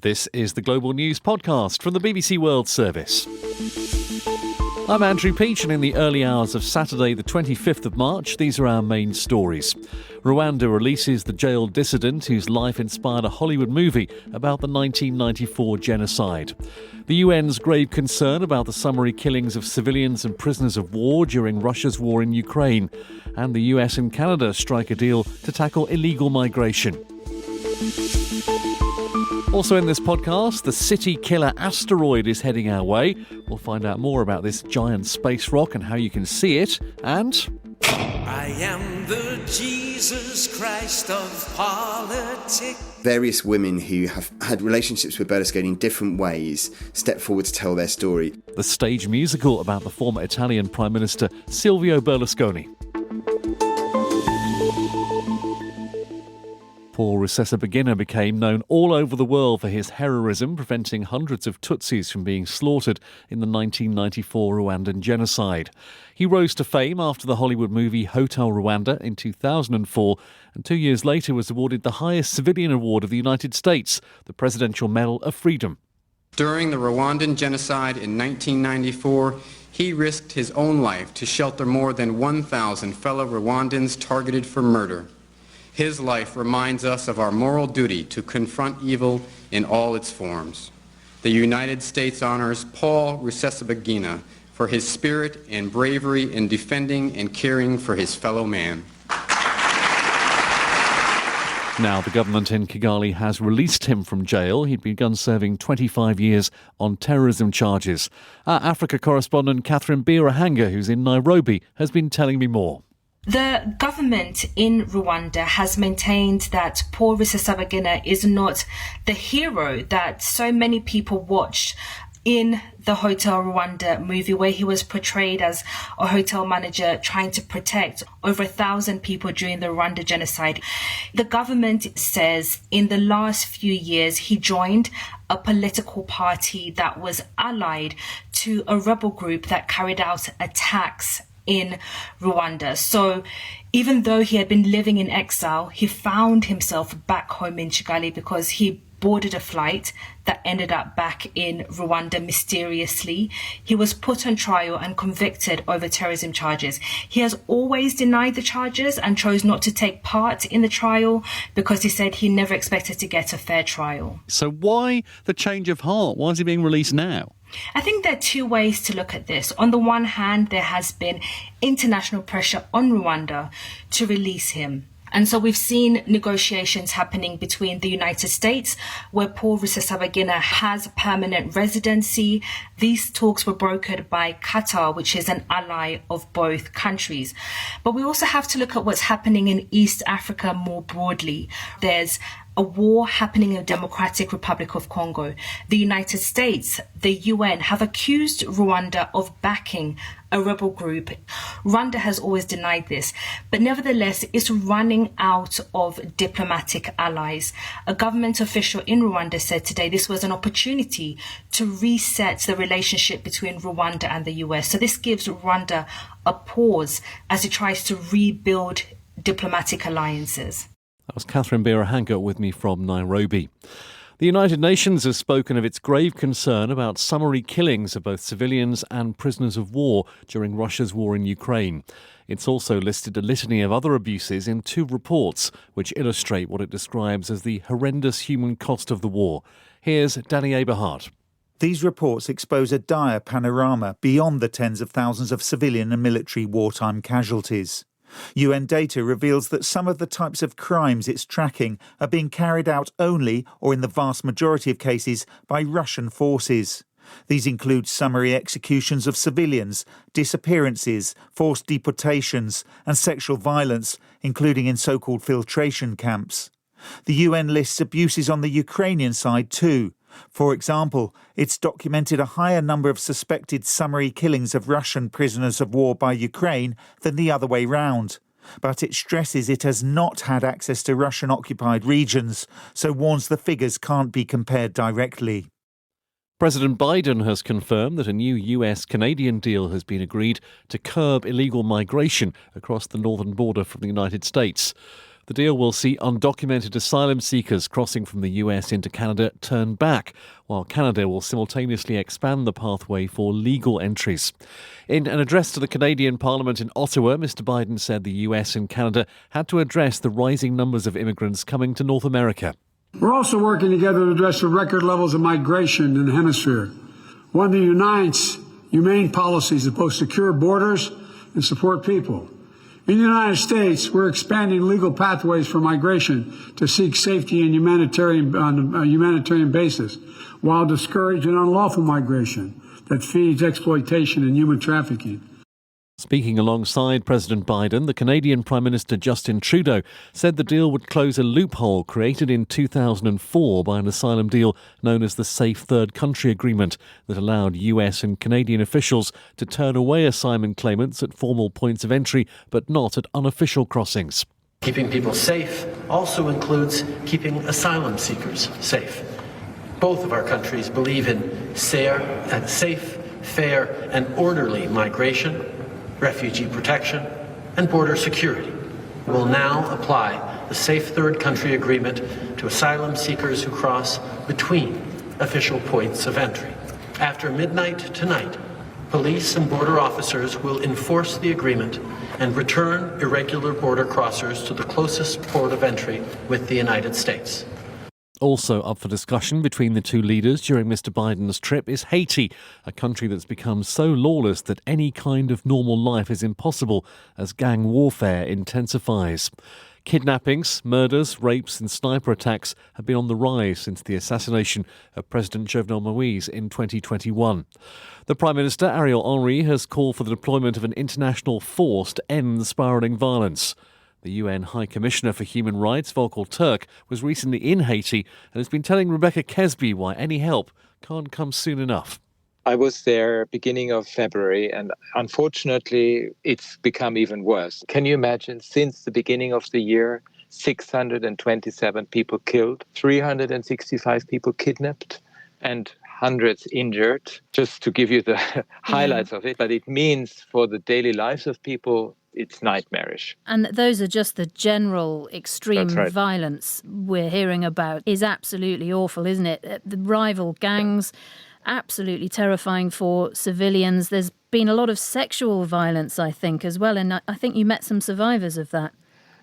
This is the Global News Podcast from the BBC World Service. I'm Andrew Peach, and in the early hours of Saturday, the 25th of March, these are our main stories. Rwanda releases the jailed dissident whose life inspired a Hollywood movie about the 1994 genocide. The UN's grave concern about the summary killings of civilians and prisoners of war during Russia's war in Ukraine. And the US and Canada strike a deal to tackle illegal migration. Also in this podcast, the city killer asteroid is heading our way. We'll find out more about this giant space rock and how you can see it. And I am the Jesus Christ of politics. Various women who have had relationships with Berlusconi in different ways step forward to tell their story. The stage musical about the former Italian Prime Minister Silvio Berlusconi. Poor Rusesabagina became known all over the world for his heroism, preventing hundreds of Tutsis from being slaughtered in the 1994 Rwandan genocide. He rose to fame after the Hollywood movie Hotel Rwanda in 2004, and 2 years later was awarded the highest civilian award of the United States, the Presidential Medal of Freedom. During the Rwandan genocide in 1994, he risked his own life to shelter more than 1,000 fellow Rwandans targeted for murder. His life reminds us of our moral duty to confront evil in all its forms. The United States honors Paul Rusesabagina for his spirit and bravery in defending and caring for his fellow man. Now, the government in Kigali has released him from jail. He'd begun serving 25 years on terrorism charges. Our Africa correspondent Catherine Birahanga, who's in Nairobi, has been telling me more. The government in Rwanda has maintained that Paul Rusesabagina is not the hero that so many people watched in the Hotel Rwanda movie, where he was portrayed as a hotel manager trying to protect over 1,000 people during the Rwanda genocide. The government says in the last few years he joined a political party that was allied to a rebel group that carried out attacks in Rwanda. So even though he had been living in exile, he found himself back home in Kigali because he boarded a flight that ended up back in Rwanda mysteriously. He was put on trial and convicted over terrorism charges. He has always denied the charges and chose not to take part in the trial because he said he never expected to get a fair trial. So why the change of heart? Why is he being released now? I think there are two ways to look at this. On the one hand, there has been international pressure on Rwanda to release him. And so we've seen negotiations happening between the United States, where Paul Rusesabagina has permanent residency. These talks were brokered by Qatar, which is an ally of both countries. But we also have to look at what's happening in East Africa more broadly. There's a war happening in the Democratic Republic of Congo. The United States, the UN, have accused Rwanda of backing a rebel group. Rwanda has always denied this, but nevertheless, it's running out of diplomatic allies. A government official in Rwanda said today this was an opportunity to reset the relationship between Rwanda and the US. So this gives Rwanda a pause as it tries to rebuild diplomatic alliances. That was Catherine Birahanga with me from Nairobi. The United Nations has spoken of its grave concern about summary killings of both civilians and prisoners of war during Russia's war in Ukraine. It's also listed a litany of other abuses in two reports, which illustrate what it describes as the horrendous human cost of the war. Here's Danny Eberhardt. These reports expose a dire panorama beyond the tens of thousands of civilian and military wartime casualties. UN data reveals that some of the types of crimes it's tracking are being carried out only, or in the vast majority of cases, by Russian forces. These include summary executions of civilians, disappearances, forced deportations, and sexual violence, including in so-called filtration camps. The UN lists abuses on the Ukrainian side too. For example, it's documented a higher number of suspected summary killings of Russian prisoners of war by Ukraine than the other way round. But it stresses it has not had access to Russian-occupied regions, so warns the figures can't be compared directly. President Biden has confirmed that a new US-Canadian deal has been agreed to curb illegal migration across the northern border from the United States. The deal will see undocumented asylum seekers crossing from the US into Canada turn back, while Canada will simultaneously expand the pathway for legal entries. In an address to the Canadian Parliament in Ottawa, Mr Biden said the US and Canada had to address the rising numbers of immigrants coming to North America. We're also working together to address the record levels of migration in the hemisphere, one that unites humane policies that both secure borders and support people. In the United States, we're expanding legal pathways for migration to seek safety on a humanitarian basis, while discouraging unlawful migration that feeds exploitation and human trafficking. Speaking alongside President Biden, the Canadian Prime Minister Justin Trudeau said the deal would close a loophole created in 2004 by an asylum deal known as the Safe Third Country Agreement that allowed US and Canadian officials to turn away asylum claimants at formal points of entry but not at unofficial crossings. Keeping people safe also includes keeping asylum seekers safe. Both of our countries believe in safe, fair and orderly migration, refugee protection, and border security. We will now apply the Safe Third Country Agreement to asylum seekers who cross between official points of entry. After midnight tonight, police and border officers will enforce the agreement and return irregular border crossers to the closest port of entry with the United States. Also up for discussion between the two leaders during Mr Biden's trip is Haiti, a country that's become so lawless that any kind of normal life is impossible as gang warfare intensifies. Kidnappings, murders, rapes and sniper attacks have been on the rise since the assassination of President Jovenel Moïse in 2021. The Prime Minister, Ariel Henry, has called for the deployment of an international force to end the spiralling violence. The UN High Commissioner for Human Rights, Volker Turk, was recently in Haiti and has been telling Rebecca Kesby why any help can't come soon enough. I was there beginning of February, and unfortunately, it's become even worse. Can you imagine, since the beginning of the year, 627 people killed, 365 people kidnapped, and hundreds injured, just to give you the highlights of it. But it means for the daily lives of people, it's nightmarish. And those are just the general extreme violence we're hearing about. Is absolutely awful, isn't it? The rival gangs, absolutely terrifying for civilians. There's been a lot of sexual violence, I think, as well. And I think you met some survivors of that.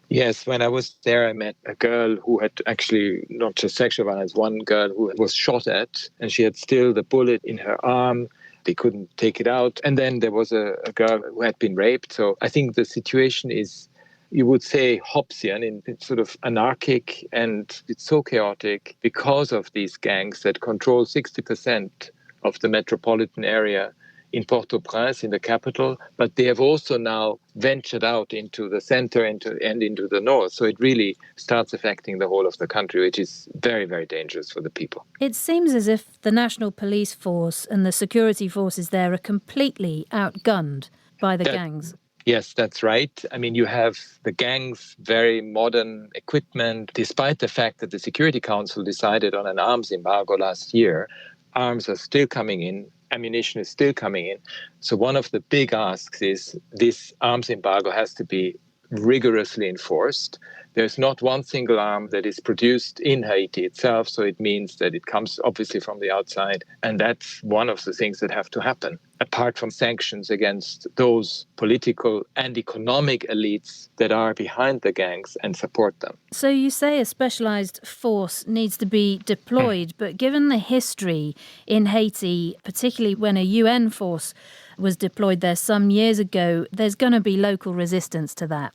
Yes, when I was there, I met a girl who had actually not just sexual violence, one girl who was shot at, and she had still the bullet in her arm. They couldn't take it out. And then there was a girl who had been raped. So I think the situation is, you would say, Hobbesian, it's sort of anarchic, and it's so chaotic because of these gangs that control 60% of the metropolitan area in Port-au-Prince, in the capital, but they have also now ventured out into the center and into the north. So it really starts affecting the whole of the country, which is very, very dangerous for the people. It seems as if the National Police Force and the security forces there are completely outgunned by the gangs. Yes, that's right. I mean, you have the gangs, very modern equipment, despite the fact that the Security Council decided on an arms embargo last year. Arms are still coming in. Ammunition is still coming in. So one of the big asks is this arms embargo has to be rigorously enforced. There's not one single arm that is produced in Haiti itself, so it means that it comes obviously from the outside. And that's one of the things that have to happen, apart from sanctions against those political and economic elites that are behind the gangs and support them. So you say a specialised force needs to be deployed, but given the history in Haiti, particularly when a UN force was deployed there some years ago, there's going to be local resistance to that.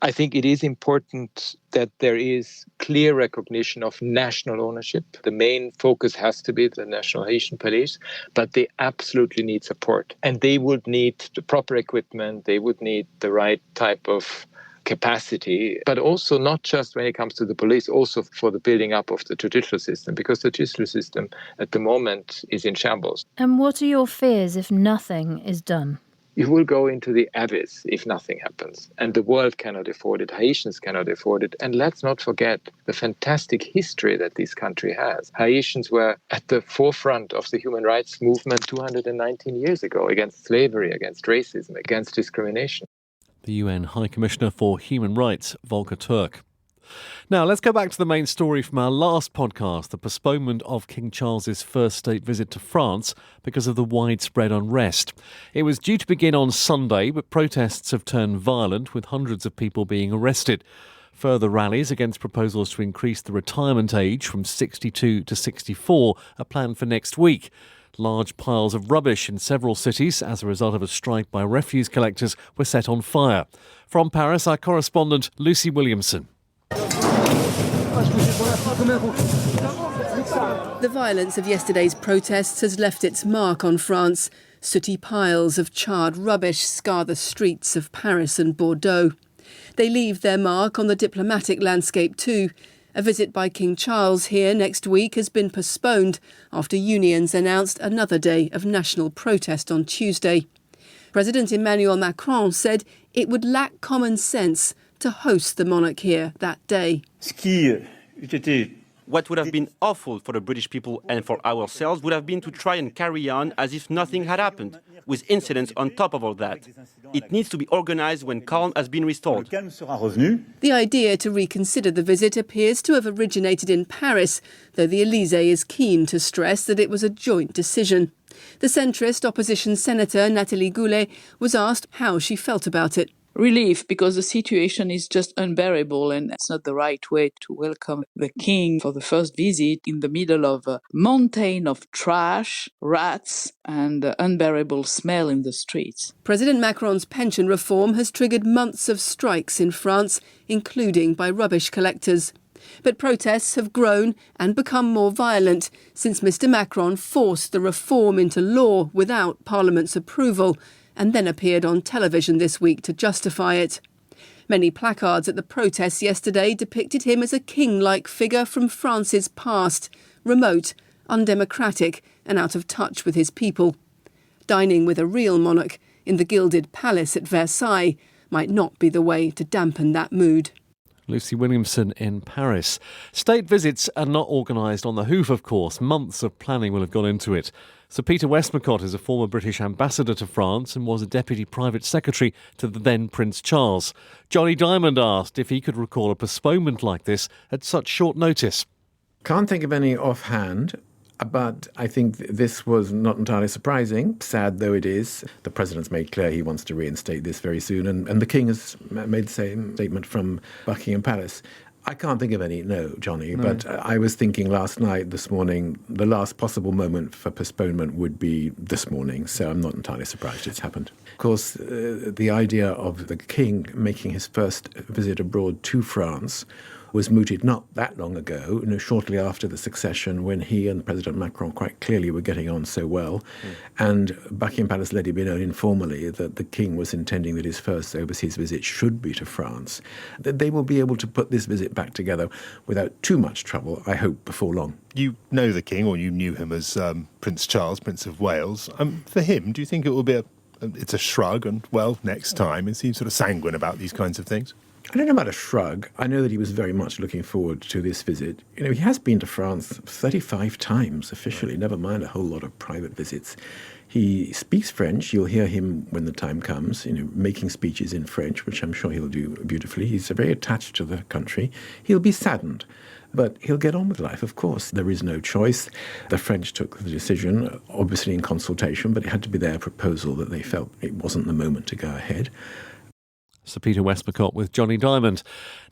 I think it is important that there is clear recognition of national ownership. The main focus has to be the National Haitian Police, but they absolutely need support. And they would need the proper equipment, they would need the right type of capacity, but also not just when it comes to the police, also for the building up of the judicial system, because the judicial system at the moment is in shambles. And what are your fears if nothing is done? You will go into the abyss if nothing happens. And the world cannot afford it. Haitians cannot afford it. And let's not forget the fantastic history that this country has. Haitians were at the forefront of the human rights movement 219 years ago against slavery, against racism, against discrimination. The UN High Commissioner for Human Rights, Volker Turk. Now, let's go back to the main story from our last podcast, the postponement of King Charles's first state visit to France because of the widespread unrest. It was due to begin on Sunday, but protests have turned violent, with hundreds of people being arrested. Further rallies against proposals to increase the retirement age from 62 to 64 are planned for next week. Large piles of rubbish in several cities as a result of a strike by refuse collectors were set on fire. From Paris, our correspondent Lucy Williamson. The violence of yesterday's protests has left its mark on France. Sooty piles of charred rubbish scar the streets of Paris and Bordeaux. They leave their mark on the diplomatic landscape too. A visit by King Charles here next week has been postponed after unions announced another day of national protest on Tuesday. President Emmanuel Macron said it would lack common sense to host the monarch here that day. What would have been awful for the British people and for ourselves would have been to try and carry on as if nothing had happened, with incidents on top of all that. It needs to be organised when calm has been restored. The idea to reconsider the visit appears to have originated in Paris, though the Élysée is keen to stress that it was a joint decision. The centrist opposition senator Nathalie Goulet was asked how she felt about it. Relief, because the situation is just unbearable and it's not the right way to welcome the king for the first visit in the middle of a mountain of trash, rats and unbearable smell in the streets. President Macron's pension reform has triggered months of strikes in France, including by rubbish collectors. But protests have grown and become more violent since Mr Macron forced the reform into law without Parliament's approval, and then appeared on television this week to justify it. Many placards at the protests yesterday depicted him as a king-like figure from France's past, remote, undemocratic and out of touch with his people. Dining with a real monarch in the gilded palace at Versailles might not be the way to dampen that mood. Lucy Williamson in Paris. State visits are not organised on the hoof, of course. Months of planning will have gone into it. Sir Peter Westmacott is a former British ambassador to France and was a deputy private secretary to the then Prince Charles. Johnny Diamond asked if he could recall a postponement like this at such short notice. Can't think of any offhand, but I think this was not entirely surprising, sad though it is. The president's made clear he wants to reinstate this very soon, and the king has made the same statement from Buckingham Palace. I can't think of any, no, Johnny, but I was thinking this morning, the last possible moment for postponement would be this morning, so I'm not entirely surprised it's happened. Of course, the idea of the king making his first visit abroad to France was mooted not that long ago, shortly after the succession, when he and President Macron quite clearly were getting on so well. And Buckingham Palace let it be known informally that the king was intending that his first overseas visit should be to France. That they will be able to put this visit back together without too much trouble, I hope, before long. You know the king, or you knew him as Prince Charles, Prince of Wales. For him, do you think it will be it's a shrug and, well, next time? He seems sort of sanguine about these kinds of things. I don't know about a shrug. I know that he was very much looking forward to this visit. He has been to France 35 times officially, never mind a whole lot of private visits. He speaks French. You'll hear him when the time comes, making speeches in French, which I'm sure he'll do beautifully. He's very attached to the country. He'll be saddened, but he'll get on with life, of course. There is no choice. The French took the decision, obviously in consultation, but it had to be their proposal that they felt it wasn't the moment to go ahead. Sir Peter Westmacott with Johnny Diamond.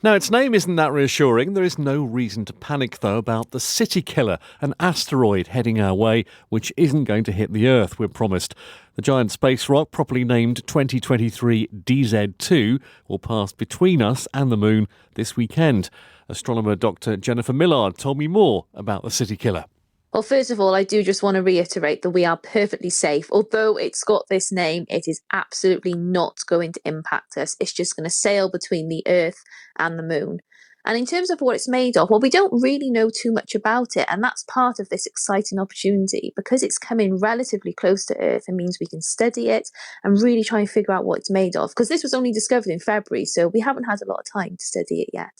Now, its name isn't that reassuring. There is no reason to panic, though, about the city killer, an asteroid heading our way, which isn't going to hit the Earth, we're promised. The giant space rock, properly named 2023 DZ2, will pass between us and the moon this weekend. Astronomer Dr. Jennifer Millard told me more about the city killer. Well, first of all, I do just want to reiterate that we are perfectly safe. Although it's got this name, it is absolutely not going to impact us. It's just going to sail between the Earth and the moon. And in terms of what it's made of, well, we don't really know too much about it. And that's part of this exciting opportunity. Because it's coming relatively close to Earth, it means we can study it and really try and figure out what it's made of. Because this was only discovered in February, so we haven't had a lot of time to study it yet.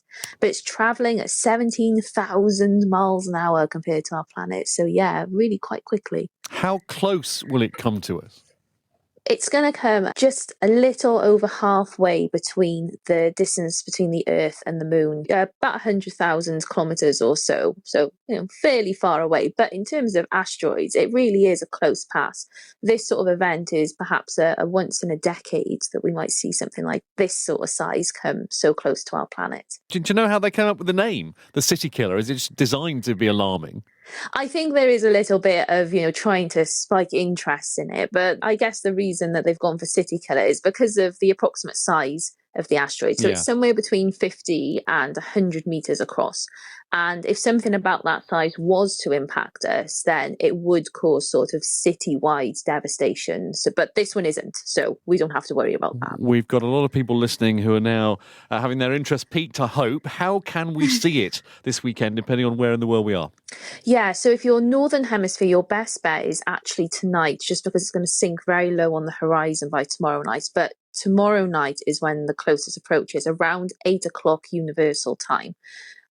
But it's travelling at 17,000 miles an hour compared to our planet. So yeah, really quite quickly. How close will it come to us? It's going to come just a little over halfway between the distance between the Earth and the Moon, about 100,000 kilometres or so. So, fairly far away. But in terms of asteroids, it really is a close pass. This sort of event is perhaps a once in a decade that we might see something like this sort of size come so close to our planet. Do you know how they came up with the name, the City Killer? Is it just designed to be alarming? I think there is a little bit of, trying to spike interest in it. But I guess the reason that they've gone for City Killer is because of the approximate size of the asteroid. So It's somewhere between 50 and 100 meters across. And if something about that size was to impact us, then it would cause sort of city-wide devastation. But this one isn't, so we don't have to worry about that. We've got a lot of people listening who are now having their interest piqued, I hope. How can we see it this weekend, depending on where in the world we are? Yeah, so if you're Northern Hemisphere, your best bet is actually tonight, just because it's going to sink very low on the horizon by tomorrow night. But tomorrow night is when the closest approach is, around 8 o'clock Universal Time.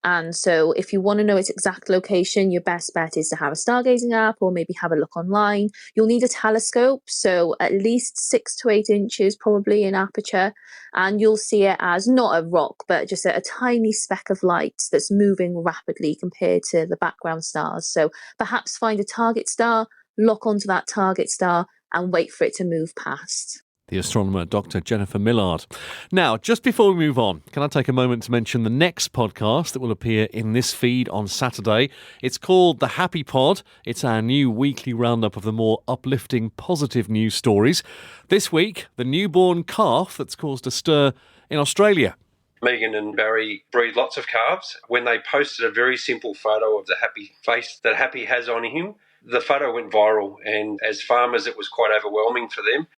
And so if you want to know its exact location, your best bet is to have a stargazing app or maybe have a look online. You'll need a telescope, so at least 6 to 8 inches probably in aperture. And you'll see it as not a rock, but just a tiny speck of light that's moving rapidly compared to the background stars. So perhaps find a target star, lock onto that target star and wait for it to move past. The astronomer, Dr. Jennifer Millard. Now, just before we move on, can I take a moment to mention the next podcast that will appear in this feed on Saturday? It's called The Happy Pod. It's our new weekly roundup of the more uplifting, positive news stories. This week, the newborn calf that's caused a stir in Australia. Megan and Barry breed lots of calves. When they posted a very simple photo of the Happy face that Happy has on him, the photo went viral, and as farmers, it was quite overwhelming for them.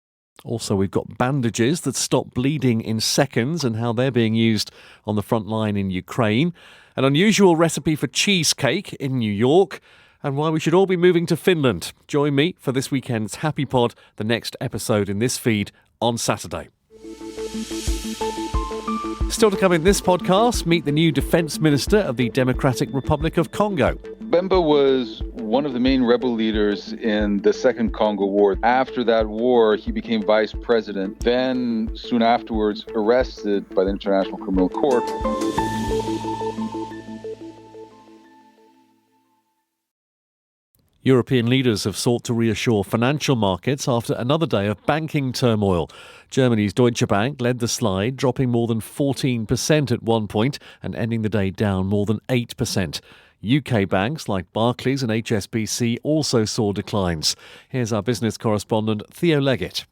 Also, we've got bandages that stop bleeding in seconds and how they're being used on the front line in Ukraine. An unusual recipe for cheesecake in New York. And why we should all be moving to Finland. Join me for this weekend's Happy Pod, the next episode in this feed on Saturday. Still to come in this podcast, meet the new Defence Minister of the Democratic Republic of Congo. Bemba was one of the main rebel leaders in the Second Congo War. After that war, he became vice president, then soon afterwards arrested by the International Criminal Court. European leaders have sought to reassure financial markets after another day of banking turmoil. Germany's Deutsche Bank led the slide, dropping more than 14% at one point and ending the day down more than 8%. UK banks like Barclays and HSBC also saw declines. Here's our business correspondent Theo Leggett.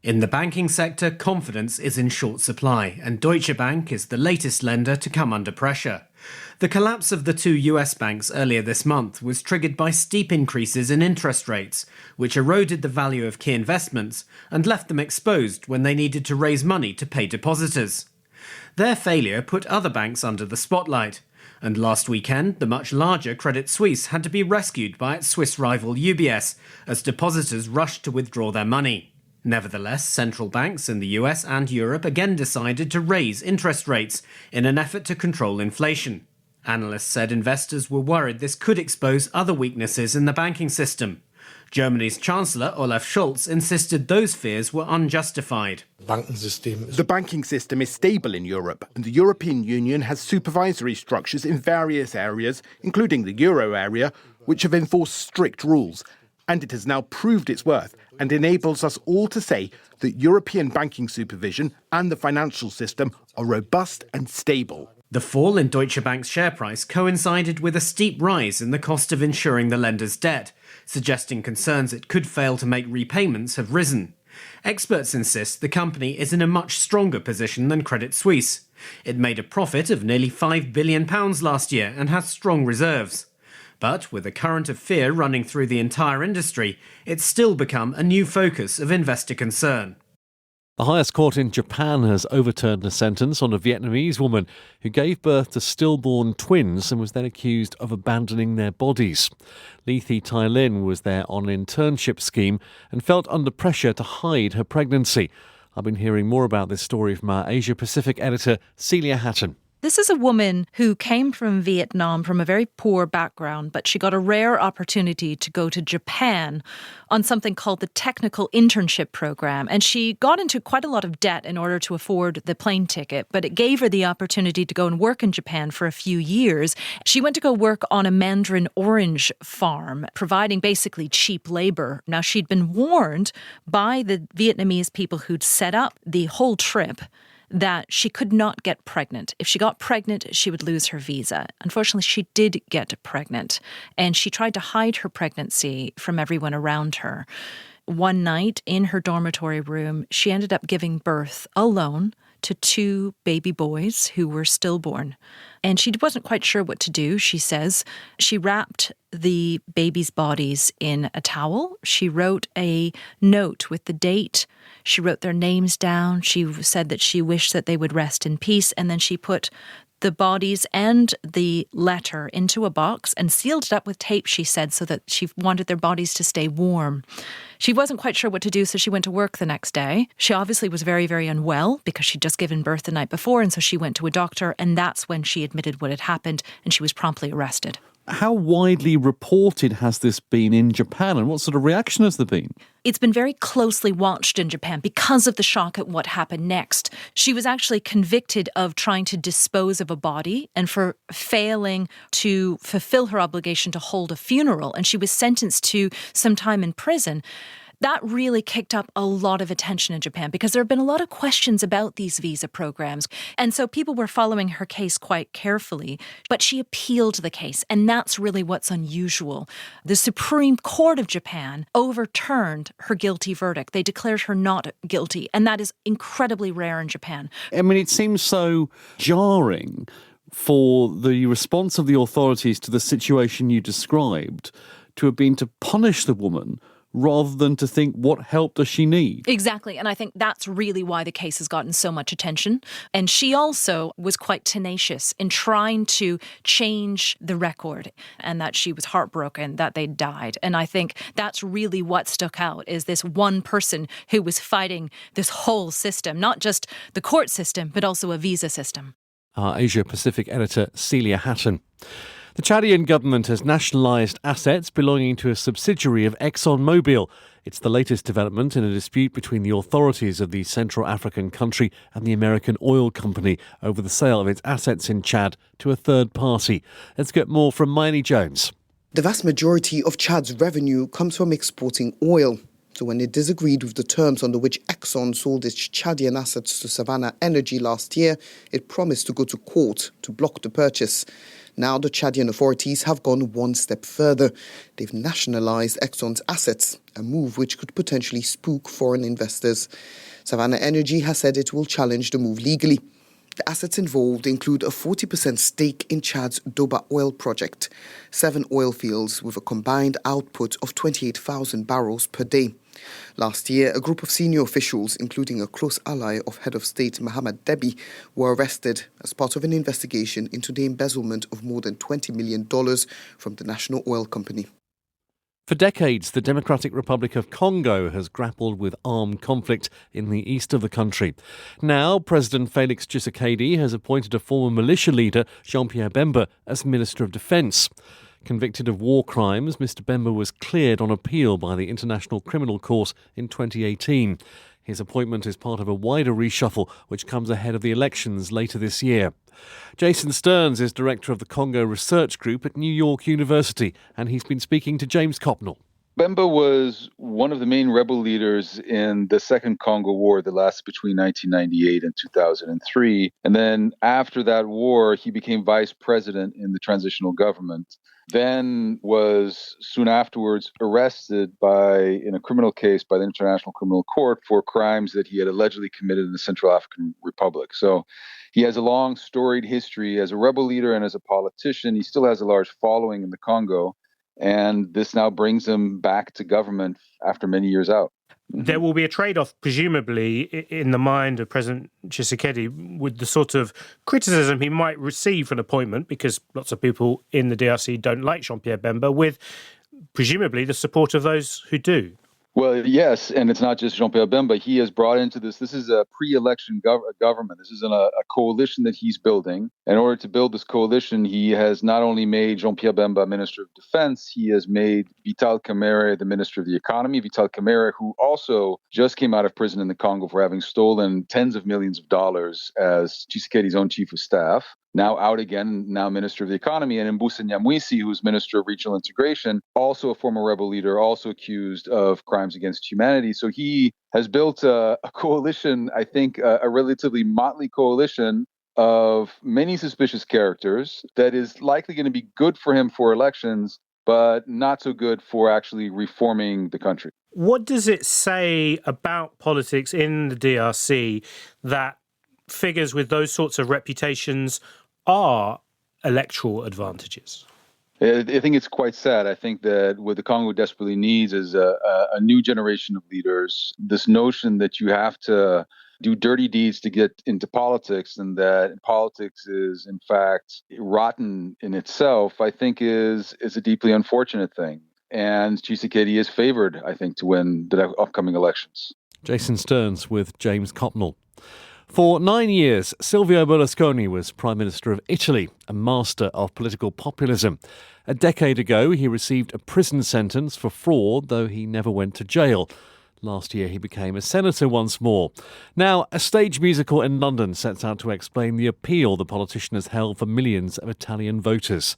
In the banking sector, confidence is in short supply, and Deutsche Bank is the latest lender to come under pressure. The collapse of the two US banks earlier this month was triggered by steep increases in interest rates, which eroded the value of key investments and left them exposed when they needed to raise money to pay depositors. Their failure put other banks under the spotlight, and last weekend the much larger Credit Suisse had to be rescued by its Swiss rival UBS as depositors rushed to withdraw their money. Nevertheless, central banks in the US and Europe again decided to raise interest rates in an effort to control inflation. Analysts said investors were worried this could expose other weaknesses in the banking system. Germany's Chancellor Olaf Scholz insisted those fears were unjustified. The banking system is stable in Europe, and the European Union has supervisory structures in various areas, including the euro area, which have enforced strict rules. And it has now proved its worth and enables us all to say that European banking supervision and the financial system are robust and stable. The fall in Deutsche Bank's share price coincided with a steep rise in the cost of insuring the lender's debt, suggesting concerns it could fail to make repayments have risen. Experts insist the company is in a much stronger position than Credit Suisse. It made a profit of nearly £5 billion last year and has strong reserves. But with a current of fear running through the entire industry, it's still become a new focus of investor concern. The highest court in Japan has overturned a sentence on a Vietnamese woman who gave birth to stillborn twins and was then accused of abandoning their bodies. Lethy Tai Lin was there on an internship scheme and felt under pressure to hide her pregnancy. I've been hearing more about this story from our Asia Pacific editor, Celia Hatton. This is a woman who came from Vietnam from a very poor background, but she got a rare opportunity to go to Japan on something called the Technical Internship Program. And she got into quite a lot of debt in order to afford the plane ticket, but it gave her the opportunity to go and work in Japan for a few years. She went to go work on a mandarin orange farm, providing basically cheap labor. Now, she'd been warned by the Vietnamese people who'd set up the whole trip that she could not get pregnant. If she got pregnant, she would lose her visa. Unfortunately, she did get pregnant, and she tried to hide her pregnancy from everyone around her. One night in her dormitory room, she ended up giving birth alone to 2 baby boys who were stillborn. And she wasn't quite sure what to do, she says. She wrapped the babies' bodies in a towel. She wrote a note with the date. She wrote their names down. She said that she wished that they would rest in peace. And then she put the bodies and the letter into a box and sealed it up with tape, she said, so that she wanted their bodies to stay warm. She wasn't quite sure what to do, so she went to work the next day. She obviously was very, very unwell because she'd just given birth the night before, and so she went to a doctor, and that's when she admitted what had happened, and she was promptly arrested. How widely reported has this been in Japan, and what sort of reaction has there been? It's been very closely watched in Japan because of the shock at what happened next. She was actually convicted of trying to dispose of a body and for failing to fulfill her obligation to hold a funeral, and she was sentenced to some time in prison. That really kicked up a lot of attention in Japan because there have been a lot of questions about these visa programs. And so people were following her case quite carefully, but she appealed the case. And that's really what's unusual. The Supreme Court of Japan overturned her guilty verdict. They declared her not guilty. And that is incredibly rare in Japan. I mean, it seems so jarring for the response of the authorities to the situation you described to have been to punish the woman rather than to think, what help does she need? Exactly. And I think that's really why the case has gotten so much attention. And she also was quite tenacious in trying to change the record, and that she was heartbroken that they died. And I think that's really what stuck out, is this one person who was fighting this whole system, not just the court system, but also a visa system. Our Asia-Pacific editor, Celia Hatton. The Chadian government has nationalised assets belonging to a subsidiary of ExxonMobil. It's the latest development in a dispute between the authorities of the Central African country and the American oil company over the sale of its assets in Chad to a third party. Let's get more from Miley Jones. The vast majority of Chad's revenue comes from exporting oil. So when it disagreed with the terms under which Exxon sold its Chadian assets to Savannah Energy last year, it promised to go to court to block the purchase. Now the Chadian authorities have gone one step further. They've nationalised Exxon's assets, a move which could potentially spook foreign investors. Savannah Energy has said it will challenge the move legally. The assets involved include a 40% stake in Chad's Doba oil project, 7 oil fields with a combined output of 28,000 barrels per day. Last year, a group of senior officials, including a close ally of Head of State Mohamed Deby, were arrested as part of an investigation into the embezzlement of more than $20 million from the national oil company. For decades, the Democratic Republic of Congo has grappled with armed conflict in the east of the country. Now, President Félix Tshisekedi has appointed a former militia leader, Jean-Pierre Bemba, as Minister of Defence. Convicted of war crimes, Mr. Bemba was cleared on appeal by the International Criminal Court in 2018. His appointment is part of a wider reshuffle which comes ahead of the elections later this year. Jason Stearns is director of the Congo Research Group at New York University, and he's been speaking to James Copnell. Bemba was one of the main rebel leaders in the Second Congo War that lasted between 1998 and 2003. And then after that war, he became vice president in the transitional government. Then was soon afterwards arrested in a criminal case by the International Criminal Court for crimes that he had allegedly committed in the Central African Republic. So he has a long, storied history as a rebel leader and as a politician. He still has a large following in the Congo. And this now brings him back to government after many years out. There will be a trade-off, presumably, in the mind of President Tshisekedi with the sort of criticism he might receive for an appointment, because lots of people in the DRC don't like Jean-Pierre Bemba, with presumably the support of those who do. Well, yes, and it's not just Jean-Pierre Bemba. He has brought into this is a pre-election government. This is a coalition that he's building. In order to build this coalition, he has not only made Jean-Pierre Bemba Minister of Defense, he has made Vital Kamerhe the Minister of the Economy. Vital Kamerhe, who also just came out of prison in the Congo for having stolen tens of millions of dollars as Tshisekedi's own chief of staff. Now out again, now Minister of the Economy, and Mbusa Nyamwisi, who's Minister of Regional Integration, also a former rebel leader, also accused of crimes against humanity. So he has built a coalition, I think, a relatively motley coalition of many suspicious characters that is likely going to be good for him for elections, but not so good for actually reforming the country. What does it say about politics in the DRC that figures with those sorts of reputations are electoral advantages? I think it's quite sad. I think that what the Congo desperately needs is a new generation of leaders. This notion that you have to do dirty deeds to get into politics and that politics is, in fact, rotten in itself, I think is a deeply unfortunate thing. And Tshisekedi is favored, I think, to win the upcoming elections. Jason Stearns with James Copnell. For 9 years, Silvio Berlusconi was Prime Minister of Italy, a master of political populism. A decade ago, he received a prison sentence for fraud, though he never went to jail. Last year, he became a senator once more. Now, a stage musical in London sets out to explain the appeal the politician has held for millions of Italian voters.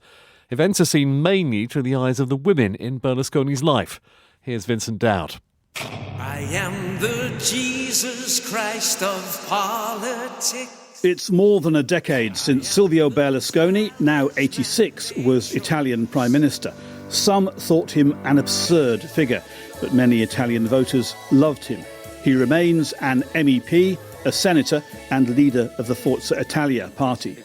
Events are seen mainly through the eyes of the women in Berlusconi's life. Here's Vincent Dowd. I am the Jesus Christ of politics. It's more than a decade since Silvio Berlusconi, now 86, was Italian Prime Minister. Some thought him an absurd figure, but many Italian voters loved him. He remains an MEP, a senator and leader of the Forza Italia party.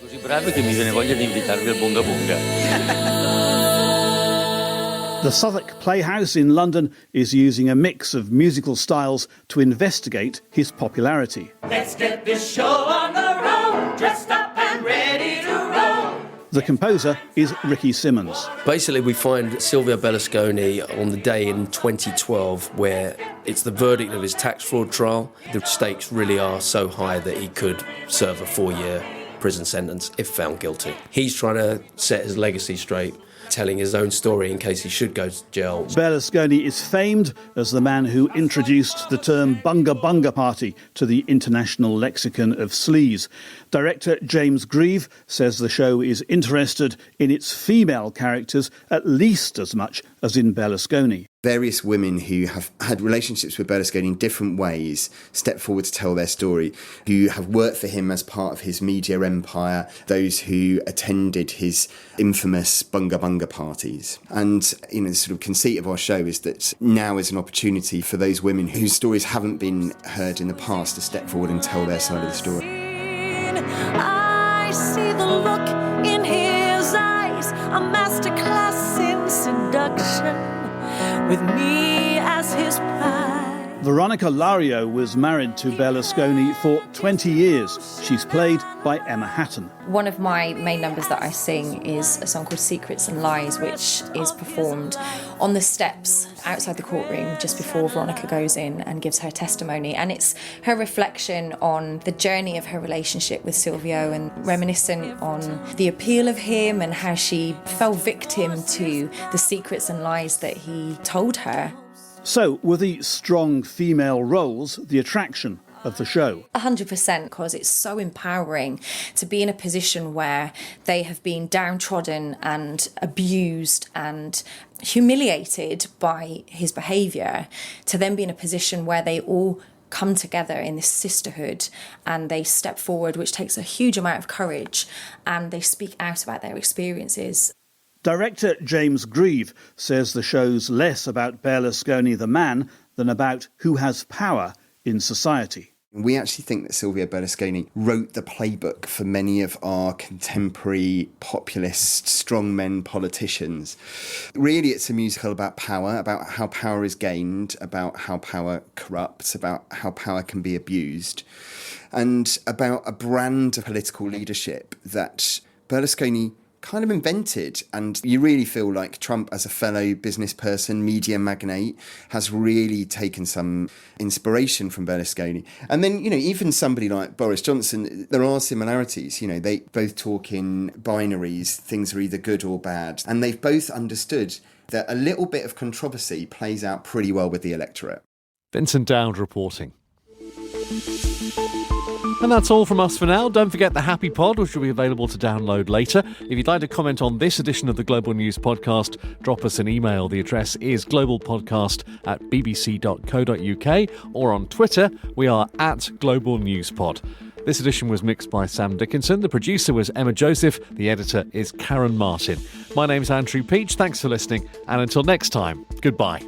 The Southwark Playhouse in London is using a mix of musical styles to investigate his popularity. Let's get this show on the road, dressed up and ready to roll. The composer is Ricky Simmons. Basically, we find Silvio Berlusconi on the day in 2012 where it's the verdict of his tax fraud trial. The stakes really are so high that he could serve a 4-year prison sentence if found guilty. He's trying to set his legacy straight, telling his own story in case he should go to jail. Berlusconi is famed as the man who introduced the term Bunga Bunga Party to the international lexicon of sleaze. Director James Grieve says the show is interested in its female characters at least as much as in Berlusconi. Various women who have had relationships with Berlusconi in different ways step forward to tell their story, who have worked for him as part of his media empire, those who attended his infamous Bunga Bunga parties. And, the sort of conceit of our show is that now is an opportunity for those women whose stories haven't been heard in the past to step forward and tell their side of the story. I see the look in his eyes, a masterclass in seduction, with me as his pride. Veronica Lario was married to Berlusconi for 20 years. She's played by Emma Hatton. One of my main numbers that I sing is a song called Secrets and Lies, which is performed on the steps outside the courtroom just before Veronica goes in and gives her testimony. And it's her reflection on the journey of her relationship with Silvio and reminiscent on the appeal of him and how she fell victim to the secrets and lies that he told her. So, were the strong female roles the attraction of the show? 100%, because it's so empowering to be in a position where they have been downtrodden and abused and humiliated by his behaviour, to then be in a position where they all come together in this sisterhood and they step forward, which takes a huge amount of courage, and they speak out about their experiences. Director James Grieve says the show's less about Berlusconi the man than about who has power in society. We actually think that Silvio Berlusconi wrote the playbook for many of our contemporary populist strongmen politicians. Really, it's a musical about power, about how power is gained, about how power corrupts, about how power can be abused, and about a brand of political leadership that Berlusconi kind of invented. And you really feel like Trump, as a fellow business person, media magnate, has really taken some inspiration from Berlusconi. And then, even somebody like Boris Johnson, there are similarities. They both talk in binaries, things are either good or bad. And they've both understood that a little bit of controversy plays out pretty well with the electorate. Vincent Dowd reporting. And that's all from us for now. Don't forget the Happy Pod, which will be available to download later. If you'd like to comment on this edition of the Global News Podcast, drop us an email. The address is globalpodcast@bbc.co.uk, or on Twitter, we are @GlobalNewsPod. This edition was mixed by Sam Dickinson. The producer was Emma Joseph. The editor is Karen Martin. My name's Andrew Peach. Thanks for listening. And until next time, goodbye.